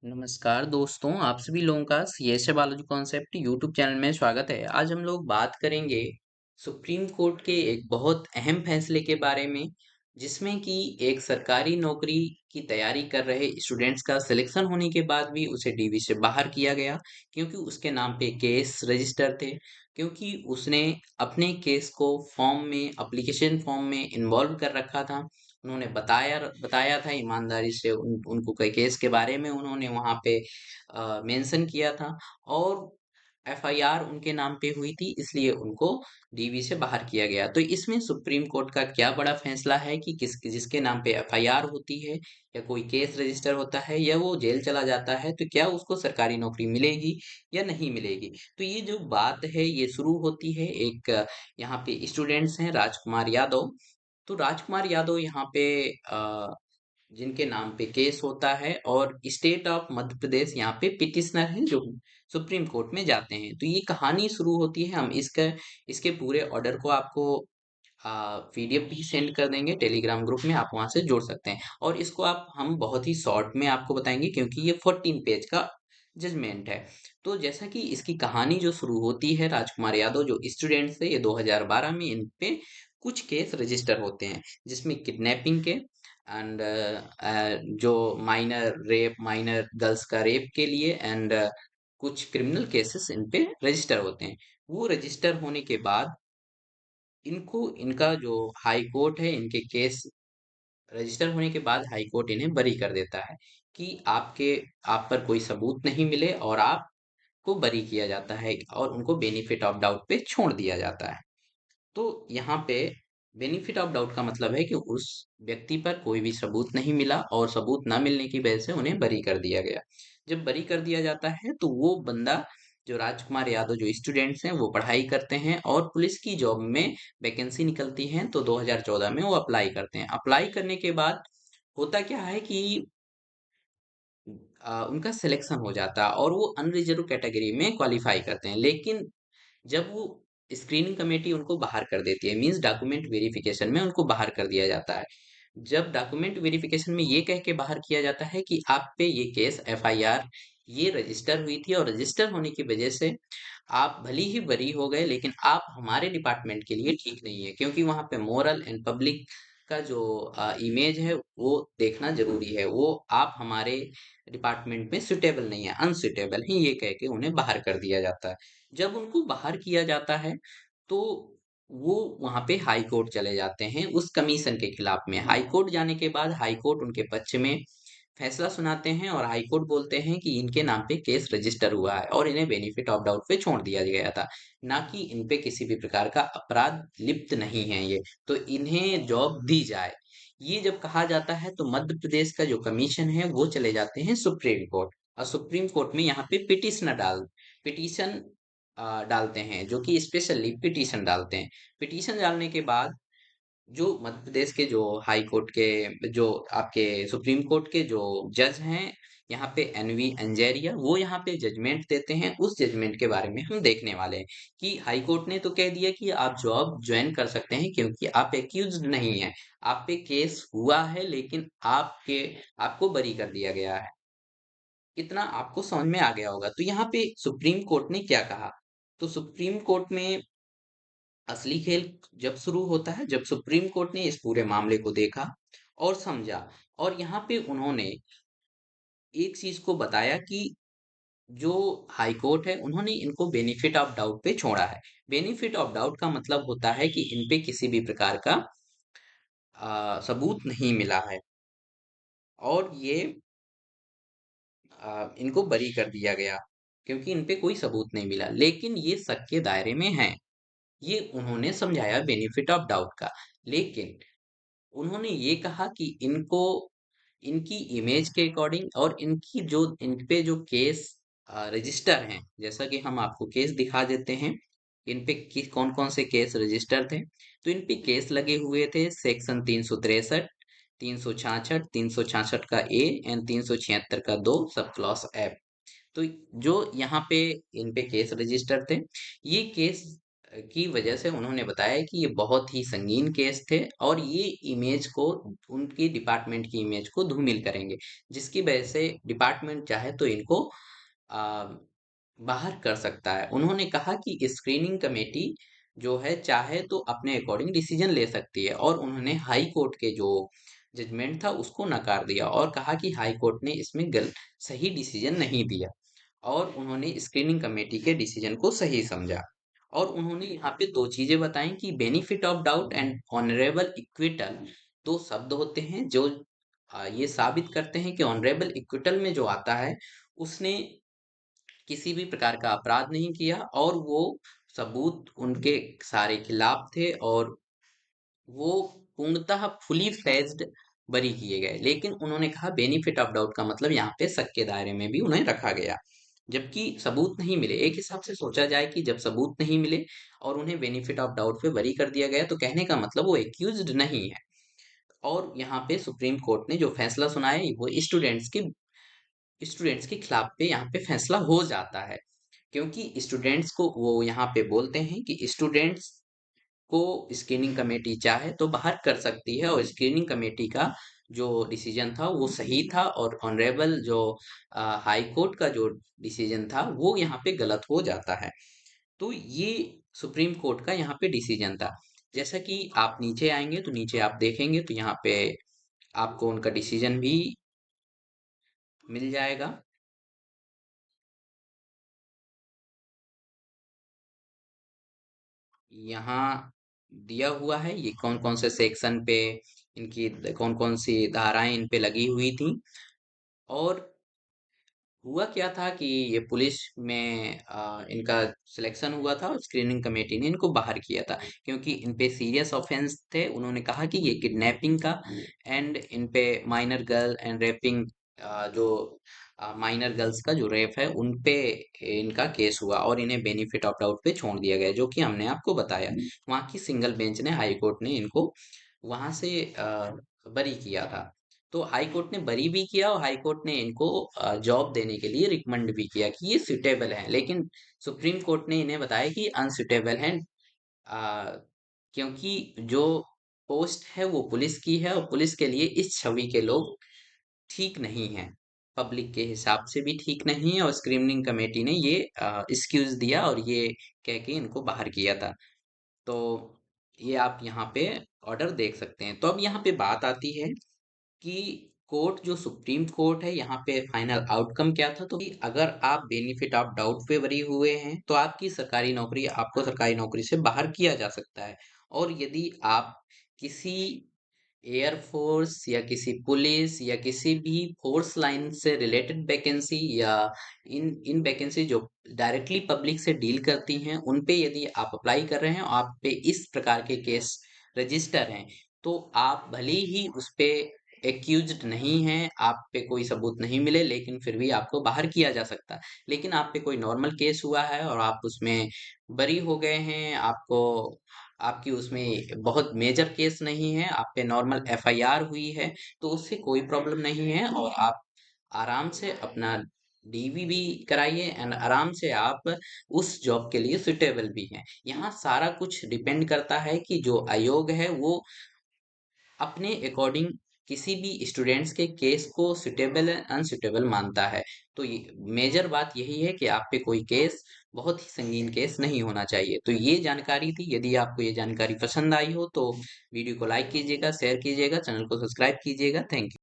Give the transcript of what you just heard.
नमस्कार दोस्तों, आप सभी लोगों का CSA biology concept YouTube channel में स्वागत है। आज हम लोग बात करेंगे सुप्रीम कोर्ट के एक बहुत अहम फैसले के बारे में, जिसमें कि एक सरकारी नौकरी की तैयारी कर रहे स्टूडेंट्स का सिलेक्शन होने के बाद भी उसे डीवी से बाहर किया गया, क्योंकि उसके नाम पे केस रजिस्टर थे। क्योंकि उसने अपने केस को फॉर्म में एप्लीकेशन फॉर्म में इन्वॉल्व कर रखा था। उन्होंने बताया बताया था ईमानदारी से उनको कई केस के बारे में उन्होंने वहां पे मेंशन किया था। और एफआईआर उनके नाम पे हुई थी, इसलिए उनको डीवी से बाहर किया गया। तो इसमें सुप्रीम कोर्ट का क्या बड़ा फैसला है कि जिसके नाम पे एफआईआर होती है या कोई केस रजिस्टर होता है या वो जेल चला जाता है, तो क्या उसको सरकारी नौकरी मिलेगी या नहीं मिलेगी। तो ये जो बात है ये शुरू होती है एक यहाँ पे स्टूडेंट्स हैं राजकुमार यादव। तो राजकुमार यादव यहाँ पे अ, जिनके नाम पे केस होता है, और स्टेट ऑफ मध्य प्रदेश यहाँ पे पिटिशनर हैं जो सुप्रीम कोर्ट में जाते हैं। तो ये कहानी शुरू होती है। हम इसके पूरे ऑर्डर को आपको पीडीएफ भी सेंड कर देंगे टेलीग्राम ग्रुप में, आप वहां से जोड़ सकते हैं। और इसको हम बहुत ही शॉर्ट में आपको बताएंगे, क्योंकि ये 14 पेज का जजमेंट है। तो जैसा कि इसकी कहानी जो शुरू होती है, राजकुमार यादव जो स्टूडेंट थे, ये 2012 में इन पे कुछ केस रजिस्टर होते हैं, जिसमें किडनैपिंग के एंड जो माइनर रेप, माइनर गर्ल्स का रेप के लिए, एंड कुछ क्रिमिनल केसेस इन पे रजिस्टर होते हैं। वो रजिस्टर होने के बाद इनको इनका जो हाई कोर्ट है, इनके केस रजिस्टर होने के बाद हाई कोर्ट इन्हें बरी कर देता है कि आप पर कोई सबूत नहीं मिले, और आपको बरी किया जाता है और उनको बेनिफिट ऑफ डाउट पे छोड़ दिया जाता है। तो यहाँ पे बेनिफिट ऑफ डाउट का मतलब है कि उस व्यक्ति पर कोई भी सबूत नहीं मिला, और सबूत ना मिलने की वजह से उन्हें बरी कर दिया गया। जब बरी कर दिया जाता है तो वो बंदा, जो राजकुमार यादव जो स्टूडेंट्स हैं, वो पढ़ाई करते हैं और पुलिस की जॉब में वैकेंसी निकलती है, तो 2014 में वो अप्लाई करते हैं। अप्लाई करने के बाद होता क्या है कि उनका सिलेक्शन हो जाता है और वो अनरिजर्व कैटेगरी में क्वालिफाई करते हैं। लेकिन जब वो स्क्रीनिंग कमेटी उनको बाहर कर देती है, मींस डॉक्यूमेंट वेरिफिकेशन में उनको बाहर कर दिया जाता है। जब डॉक्यूमेंट वेरिफिकेशन में ये कह के बाहर किया जाता है कि आप पे ये केस एफआईआर ये रजिस्टर हुई थी, और रजिस्टर होने की वजह से आप भली ही बरी हो गए, लेकिन आप हमारे डिपार्टमेंट के लिए ठीक नहीं है, क्योंकि वहां पे मोरल एंड पब्लिक का जो इमेज है वो देखना जरूरी है। वो आप हमारे डिपार्टमेंट में सुटेबल नहीं है, अनसुटेबल है, ये कह के उन्हें बाहर कर दिया जाता है। जब उनको बाहर किया जाता है, तो वो वहां पे हाई कोर्ट चले जाते हैं उस कमीशन के खिलाफ में। हाई कोर्ट जाने के बाद हाई कोर्ट उनके पक्ष में फैसला सुनाते हैं, और हाई कोर्ट बोलते हैं कि इनके नाम पे केस रजिस्टर हुआ है और इन्हें बेनिफिट ऑफ डाउट पे छोड़ दिया गया था, ना कि इन पे किसी भी प्रकार का अपराध लिप्त नहीं है ये, तो इन्हें जॉब दी जाए। ये जब कहा जाता है तो मध्य प्रदेश का जो कमीशन है वो चले जाते हैं सुप्रीम कोर्ट, और सुप्रीम कोर्ट में यहाँ पे पिटीशन डालते हैं, जो कि स्पेशली पिटीशन डालते हैं। पिटीशन डालने के बाद जो मध्य प्रदेश के जो हाई कोर्ट के जो आपके सुप्रीम कोर्ट के जो जज हैं, यहाँ पे एनवी अंजेरिया, वो यहाँ पे जजमेंट देते हैं। उस जजमेंट के बारे में हम देखने वाले हैं कि हाई कोर्ट ने तो कह दिया कि आप जॉब ज्वाइन कर सकते हैं, क्योंकि आप एक्यूज्ड नहीं है, आप पे केस हुआ है, लेकिन आपको बरी कर दिया गया है। इतना आपको समझ में आ गया होगा। तो यहाँ पे सुप्रीम कोर्ट ने क्या कहा। तो सुप्रीम कोर्ट में असली खेल जब शुरू होता है, जब सुप्रीम कोर्ट ने इस पूरे मामले को देखा और समझा, और यहाँ पे उन्होंने एक चीज को बताया कि जो हाई कोर्ट है उन्होंने इनको बेनिफिट ऑफ डाउट पे छोड़ा है। बेनिफिट ऑफ डाउट का मतलब होता है कि इन पे किसी भी प्रकार का सबूत नहीं मिला है, और ये इनको बरी कर दिया गया, क्योंकि इन पे कोई सबूत नहीं मिला, लेकिन ये शक के दायरे में है। ये उन्होंने समझाया बेनिफिट ऑफ डाउट का। लेकिन उन्होंने ये कहा कि इनको इनकी इमेज के अकॉर्डिंग, और इनकी जो इन पे जो केस रजिस्टर हैं, जैसा कि हम आपको केस दिखा देते हैं, इन पे किस कौन कौन से केस रजिस्टर थे। तो इन पे केस लगे हुए थे सेक्शन 363, 366, 366 का ए एंड 376 का 2 सब क्लॉस एफ। तो जो यहाँ पे इन पे केस रजिस्टर थे, ये केस की वजह से उन्होंने बताया कि ये बहुत ही संगीन केस थे और ये इमेज को, उनकी डिपार्टमेंट की इमेज को धूमिल करेंगे, जिसकी वजह से डिपार्टमेंट चाहे तो इनको आ, बाहर कर सकता है। उन्होंने कहा कि स्क्रीनिंग कमेटी जो है चाहे तो अपने अकॉर्डिंग डिसीजन ले सकती है, और उन्होंने हाई कोर्ट के जो जजमेंट था उसको नकार दिया और कहा कि हाई कोर्ट ने इसमें सही डिसीजन नहीं दिया, और उन्होंने स्क्रीनिंग कमेटी के डिसीजन को सही समझा। और उन्होंने यहाँ पे दो चीजें बताई कि benefit of doubt and honourable acquittal, दो शब्द होते हैं जो ये साबित करते हैं कि ऑनरेबल इक्विटल में जो आता है, उसने किसी भी प्रकार का अपराध नहीं किया और वो सबूत उनके सारे खिलाफ थे, और वो पूर्णतः फुली फ्लेज्ड बरी किए गए। लेकिन उन्होंने कहा बेनिफिट ऑफ डाउट का मतलब यहाँ पे शक के दायरे में भी उन्हें रखा गया, जबकि सबूत नहीं मिले। एक हिसाब से सोचा जाए कि जब सबूत नहीं मिले और उन्हें बेनिफिट ऑफ डाउट पे बरी कर दिया गया, तो कहने का मतलब वो एक्यूज्ड नहीं है। और यहाँ पे सुप्रीम कोर्ट ने जो फैसला सुनाया वो स्टूडेंट्स के खिलाफ पे यहाँ पे फैसला हो जाता है, क्योंकि स्टूडेंट्स को वो यहाँ पे बोलते हैं कि स्टूडेंट्स को स्क्रीनिंग कमेटी चाहे तो बाहर कर सकती है, और स्क्रीनिंग कमेटी का जो डिसीजन था वो सही था, और ऑनरेबल जो हाई कोर्ट का जो डिसीजन था वो यहाँ पे गलत हो जाता है। तो ये सुप्रीम कोर्ट का यहाँ पे डिसीजन था। जैसा कि आप नीचे आएंगे तो नीचे आप देखेंगे तो यहाँ पे आपको उनका डिसीजन भी मिल जाएगा। यहाँ दिया हुआ है ये कौन कौन से सेक्शन पे इनकी, कौन कौन सी धाराएं इन पे लगी हुई थी। और हुआ क्या था कि ये पुलिस में इनका सिलेक्शन हुआ था और स्क्रीनिंग कमेटी ने इनको बाहर किया था, क्योंकि इन पे सीरियस ऑफेंस थे। उन्होंने कहा कि ये किडनैपिंग का एंड इन पे माइनर गर्ल एंड रेपिंग, जो माइनर गर्ल्स का जो रेप है उन पे इनका केस हुआ, और इन्हें बेनिफिट ऑफ डाउट पे छोड़ दिया गया, जो कि हमने आपको बताया। वहाँ की सिंगल बेंच ने, हाई कोर्ट ने इनको वहां से बरी किया था। तो हाई कोर्ट ने बरी भी किया और हाई कोर्ट ने इनको जॉब देने के लिए रिकमेंड भी किया कि ये सुटेबल है, लेकिन सुप्रीम कोर्ट ने इन्हें बताया कि अनसुटेबल है, आ, क्योंकि जो पोस्ट है वो पुलिस की है, और पुलिस के लिए इस छवि के लोग ठीक नहीं है, पब्लिक के हिसाब से भी ठीक नहीं है। और स्क्रीनिंग कमेटी ने ये एक्सक्यूज दिया और ये कह के इनको बाहर किया था। तो ये आप यहाँ पे ऑर्डर देख सकते हैं। तो अब यहाँ पे बात आती है कि कोर्ट, जो सुप्रीम कोर्ट है, यहाँ पे फाइनल आउटकम क्या था। तो कि अगर आप बेनिफिट ऑफ डाउट पे बरी हुए हैं तो आपकी सरकारी नौकरी, आपको सरकारी नौकरी से बाहर किया जा सकता है। और यदि आप किसी एयरफोर्स या किसी पुलिस या किसी भी फोर्स लाइन से रिलेटेड वैकेंसी, या इन इन वैकेंसी जो डायरेक्टली पब्लिक से डील करती हैं, उन पे यदि आप अप्लाई कर रहे हैं और आप पे इस प्रकार के केस रजिस्टर हैं, तो आप भले ही उस पे एक्यूज्ड नहीं हैं, आप पे कोई सबूत नहीं मिले, लेकिन फिर भी आपको बाहर किया जा सकता है। लेकिन आप पे कोई नॉर्मल केस हुआ है और आप उसमें बरी हो गए हैं, आपको, आपकी उसमें बहुत मेजर केस नहीं है, आप पे नॉर्मल एफआईआर हुई है, तो उससे कोई प्रॉब्लम नहीं है, और आप आराम से अपना डीवी भी कराइए एंड आराम से आप उस जॉब के लिए सुटेबल भी हैं। यहाँ सारा कुछ डिपेंड करता है कि जो आयोग है वो अपने अकॉर्डिंग किसी भी स्टूडेंट्स के केस को सुटेबल एंड अनसुटेबल मानता है। तो ये मेजर बात यही है कि आप पे कोई केस, बहुत ही संगीन केस नहीं होना चाहिए। तो ये जानकारी थी। यदि आपको ये जानकारी पसंद आई हो तो वीडियो को लाइक कीजिएगा, शेयर कीजिएगा, चैनल को सब्सक्राइब कीजिएगा। Thank you.